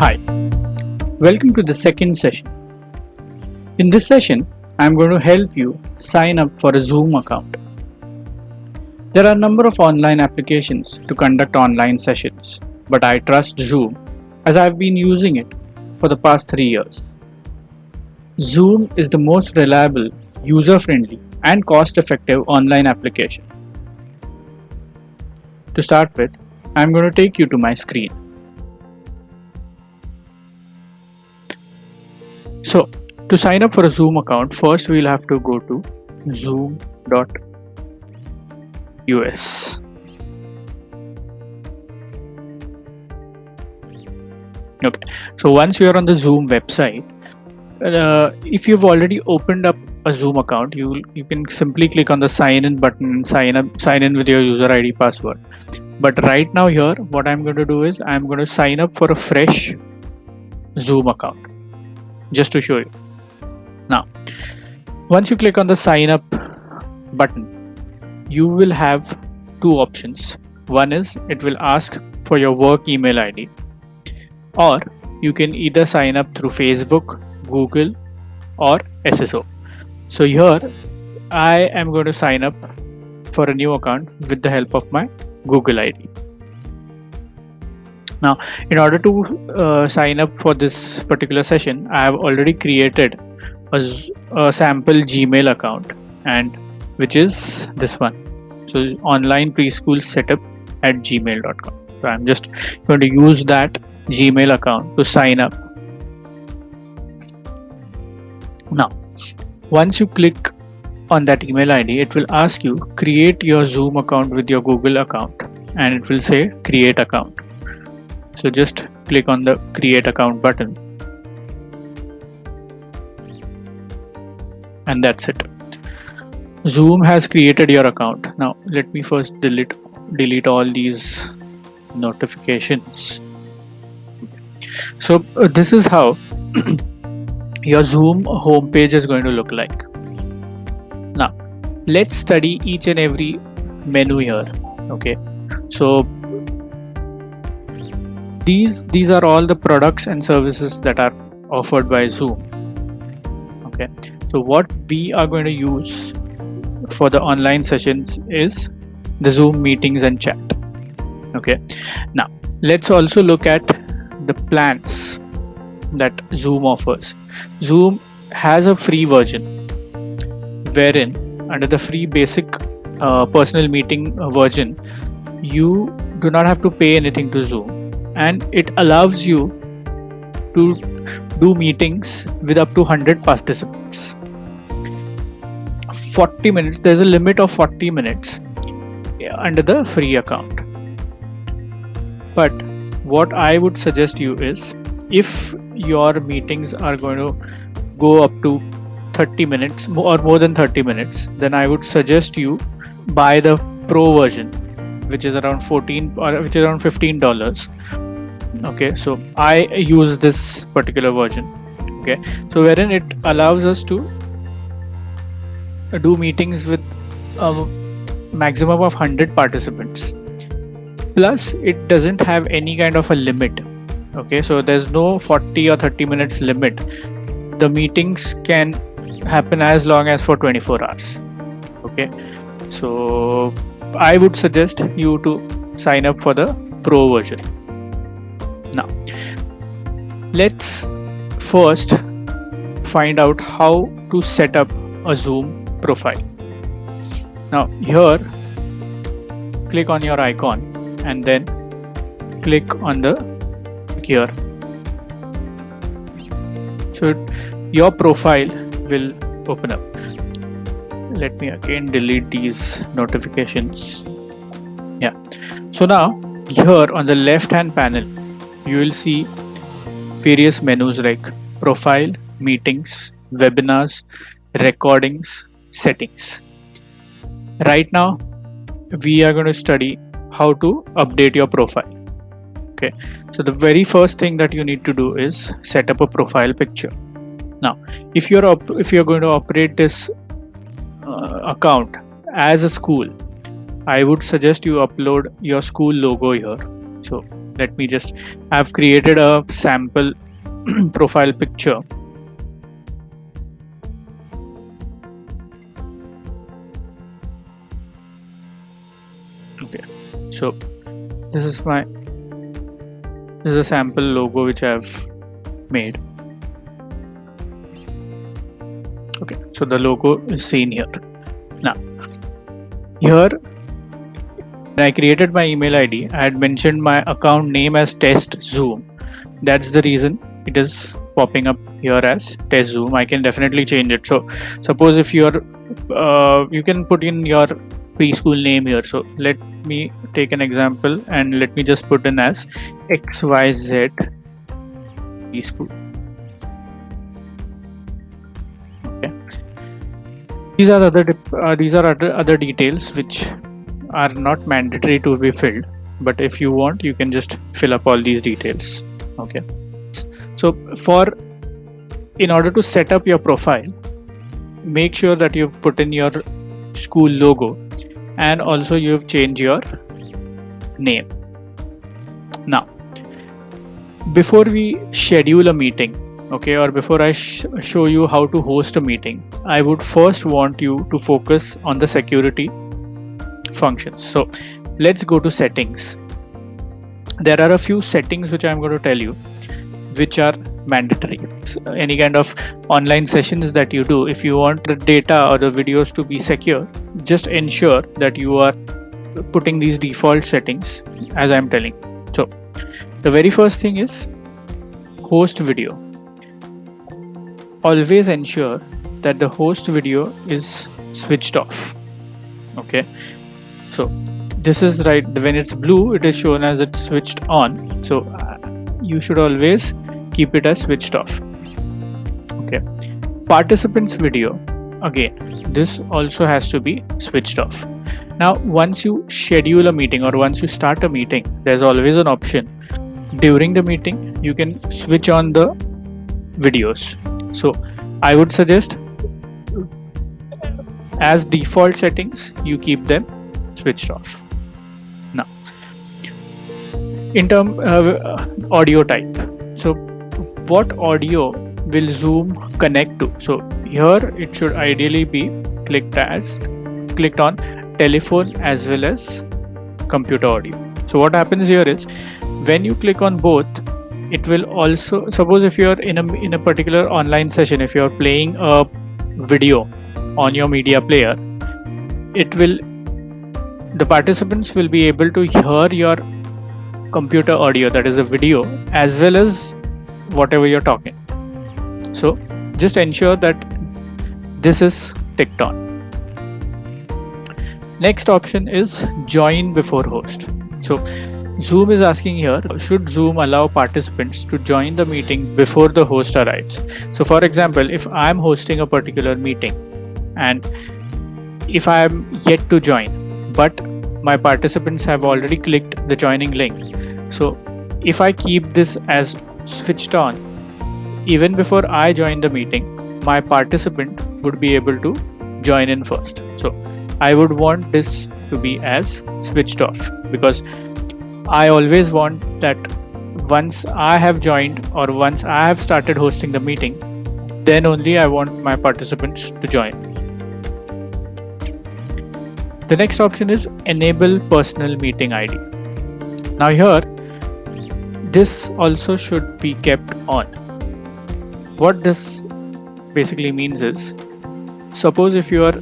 Hi, welcome to the second session. In this session, I am going to help you sign up for a Zoom account. There are a number of online applications to conduct online sessions, but I trust Zoom as I have been using it for the past 3 years. Zoom is the most reliable, user-friendly, and cost-effective online application. To start with, I am going to take you to my screen. So, to sign up for a Zoom account, first we'll have to go to zoom.us. Okay, so once you're on the Zoom website, if you've already opened up a Zoom account, you can simply click on the sign in button and sign in with your user ID password. But right now here, what I'm going to do is I'm going to sign up for a fresh Zoom account, just to show you. Now, once you click on the sign up button, you will have two options. One is it will ask for your work email ID, or you can either sign up through Facebook, Google, or SSO. So here I am going to sign up for a new account with the help of my Google ID. Now, in order to sign up for this particular session, I have already created a sample Gmail account, and which is this one. So online preschool setup at gmail.com. So I'm just going to use that Gmail account to sign up. Now, once you click on that email ID, it will ask you create your Zoom account with your Google account, and it will say create account. So just click on the create account button, and that's it. Zoom has created your account. Now let me first delete all these notifications. So this is how your Zoom homepage is going to look like. Now let's study each and every menu here. Okay, so these are all the products and services that are offered by Zoom. Okay, so what we are going to use for the online sessions is the Zoom meetings and chat. Okay, now let's also look at the plans that Zoom offers. Zoom has a free version wherein under the free basic personal meeting version, you do not have to pay anything to Zoom, and it allows you to do meetings with up to 100 participants. 40 minutes, there's a limit of 40 minutes under the free account. But what I would suggest you is, if your meetings are going to go up to 30 minutes or more than 30 minutes, then I would suggest you buy the pro version, which is around $15. Okay, so I use this particular version. Okay, so wherein it allows us to do meetings with a maximum of 100 participants, plus it doesn't have any kind of a limit. Okay, so there's no 40 or 30 minutes limit. The meetings can happen as long as for 24 hours. Okay, so I would suggest you to sign up for the pro version. Now let's first find out how to set up a Zoom profile. Now here, click on your icon and then click on the here. So your profile will open up. Let me again delete these notifications. Yeah, so now here on the left hand panel, you will see various menus like profile, meetings, webinars, recordings, settings. Right now we are going to study how to update your profile. Okay, so the very first thing that you need to do is set up a profile picture. Now if you're going to operate this account as a school, I would suggest you upload your school logo here. So let me just, I've created a sample profile picture. Okay, so this is a sample logo which I've made. Okay, so the logo is seen here. Now here, when I created my email ID, I had mentioned my account name as test zoom. That's the reason it is popping up here as test zoom. I can definitely change it. So suppose if you're you can put in your preschool name here. So let me take an example and let me just put in as XYZ preschool. Okay, these are other details which are not mandatory to be filled, but if you want, you can just fill up all these details. Okay, so in order to set up your profile, make sure that you've put in your school logo and also you've changed your name. Now before we schedule a meeting, okay, or before I show you how to host a meeting, I would first want you to focus on the security functions. So let's go to settings. There are a few settings which I'm going to tell you which are mandatory. Any kind of online sessions that you do, if you want the data or the videos to be secure, just ensure that you are putting these default settings as I'm telling. So the very first thing is host video. Always ensure that the host video is switched off. Okay, so this is right, when it's blue it is shown as it's switched on, so you should always keep it as switched off. Okay, participants video, again this also has to be switched off. Now once you schedule a meeting or once you start a meeting, there's always an option during the meeting you can switch on the videos. So I would suggest as default settings you keep them switched off. Now in term audio type, so what audio will Zoom connect to? So here it should ideally be clicked on telephone as well as computer audio. So what happens here is when you click on both, it will also, suppose if you're in a particular online session, if you're playing a video on your media player, the participants will be able to hear your computer audio, that is a video, as well as whatever you're talking. So just ensure that this is ticked on. Next option is join before host. So Zoom is asking here, should Zoom allow participants to join the meeting before the host arrives? So for example, if I'm hosting a particular meeting and if I am yet to join, but my participants have already clicked the joining link, so if I keep this as switched on, even before I join the meeting, my participant would be able to join in first. So I would want this to be as switched off, because I always want that once I have joined or once I have started hosting the meeting, then only I want my participants to join. The next option is enable personal meeting ID. Now here, this also should be kept on. What this basically means is, suppose if you are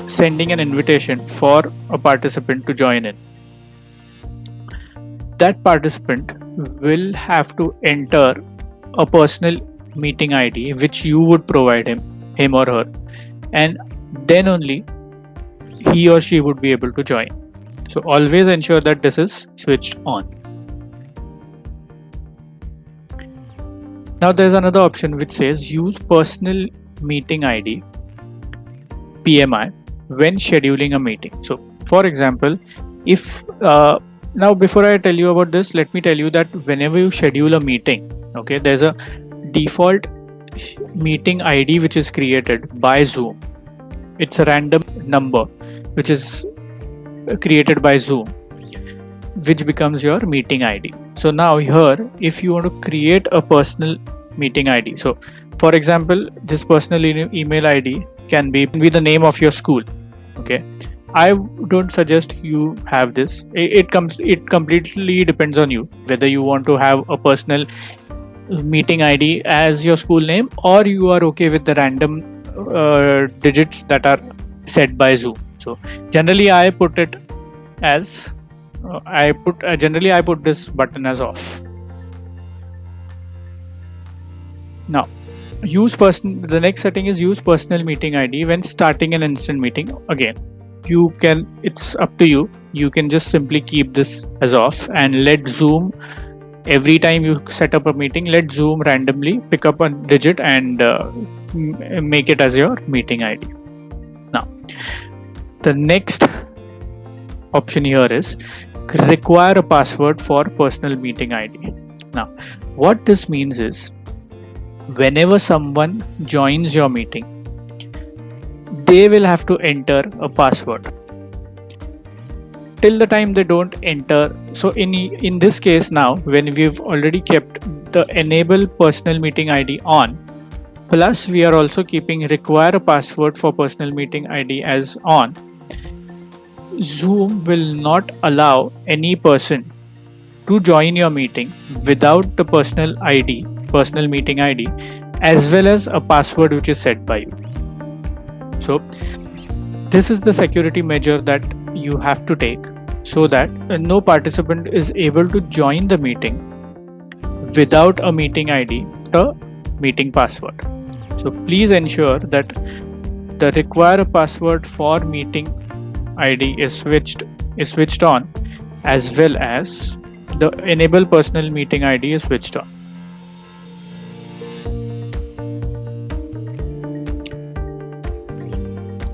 sending an invitation for a participant to join in, that participant will have to enter a personal meeting ID which you would provide him or her, and then only he or she would be able to join. So always ensure that this is switched on. Now there's another option which says use personal meeting ID PMI when scheduling a meeting. So for example, if now before I tell you about this, let me tell you that whenever you schedule a meeting, okay, there's a default meeting ID which is created by Zoom. It's a random number which is created by Zoom. which becomes your meeting ID. So now here, if you want to create a personal meeting ID, so for example, this personal email ID can be the name of your school. Okay, I don't suggest you have this. It completely depends on you whether you want to have a personal meeting ID as your school name, or you are okay with the random digits that are set by Zoom. So generally I put it as generally I put this button as off. Now the next setting is use personal meeting ID when starting an instant meeting. Again, it's up to you. You can just simply keep this as off and let Zoom, every time you set up a meeting, let Zoom randomly pick up a digit and make it as your meeting ID. Now the next option here is require a password for personal meeting ID. Now what this means is, whenever someone joins your meeting, they will have to enter a password. Till the time they don't enter, so in this case, now when we've already kept the enable personal meeting ID on, plus we are also keeping require a password for personal meeting ID as on, Zoom will not allow any person to join your meeting without the personal meeting ID, as well as a password which is set by you. So this is the security measure that you have to take, so that no participant is able to join the meeting without a meeting ID or meeting password. So please ensure that the require a password for meeting ID is switched on, as well as the enable personal meeting ID is switched on.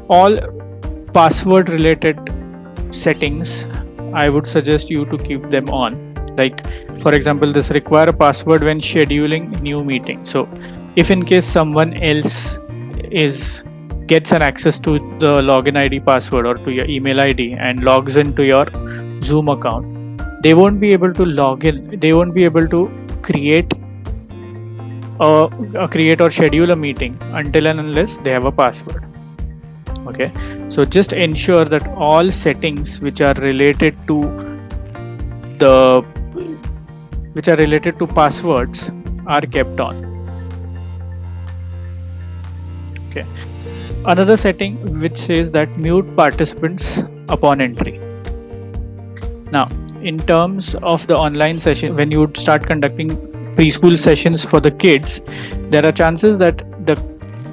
All password related settings, I would suggest you to keep them on. Like for example, this require a password when scheduling new meeting. So if in case someone else gets an access to the login ID password or to your email ID and logs into your Zoom account, they won't be able to log in. They won't be able to create or schedule a meeting until and unless they have a password. Okay, so just ensure that all settings which are related to passwords are kept on. Okay, another setting which says that mute participants upon entry. Now in terms of the online session, when you start conducting preschool sessions for the kids, there are chances that the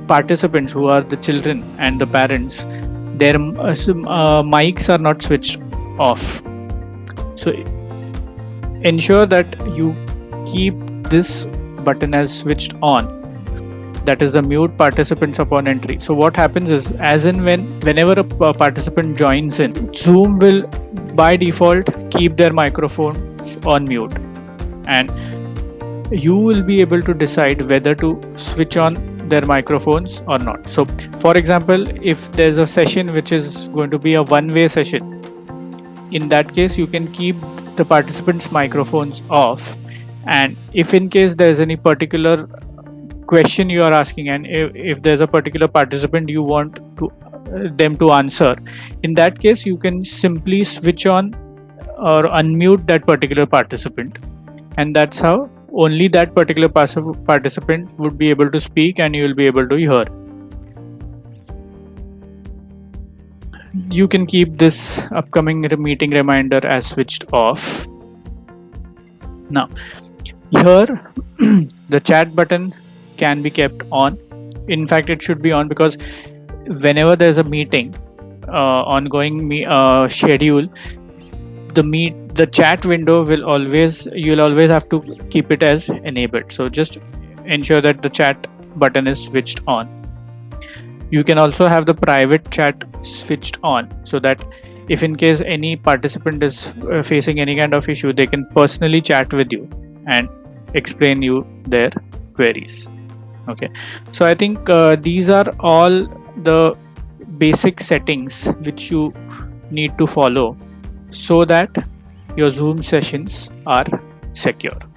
participants, who are the children and the parents, their mics are not switched off. So ensure that you keep this button as switched on, that is the mute participants upon entry. So what happens is, as in whenever a participant joins in, Zoom will by default keep their microphone on mute, and you will be able to decide whether to switch on their microphones or not. So for example, if there's a session which is going to be a one-way session, in that case you can keep the participants' microphones off, and if in case there's any particular question you are asking, and if there's a particular participant you want them to answer, in that case you can simply switch on or unmute that particular participant, and that's how only that particular participant would be able to speak and you will be able to hear. You can keep this upcoming meeting reminder as switched off. Now here the chat button can be kept on. In fact, it should be on, because whenever there's a meeting, ongoing schedule, the chat window you'll always have to keep it as enabled. So just ensure that the chat button is switched on. You can also have the private chat switched on, so that if in case any participant is facing any kind of issue, they can personally chat with you and explain you their queries. Okay, so I think these are all the basic settings which you need to follow, so that your Zoom sessions are secure.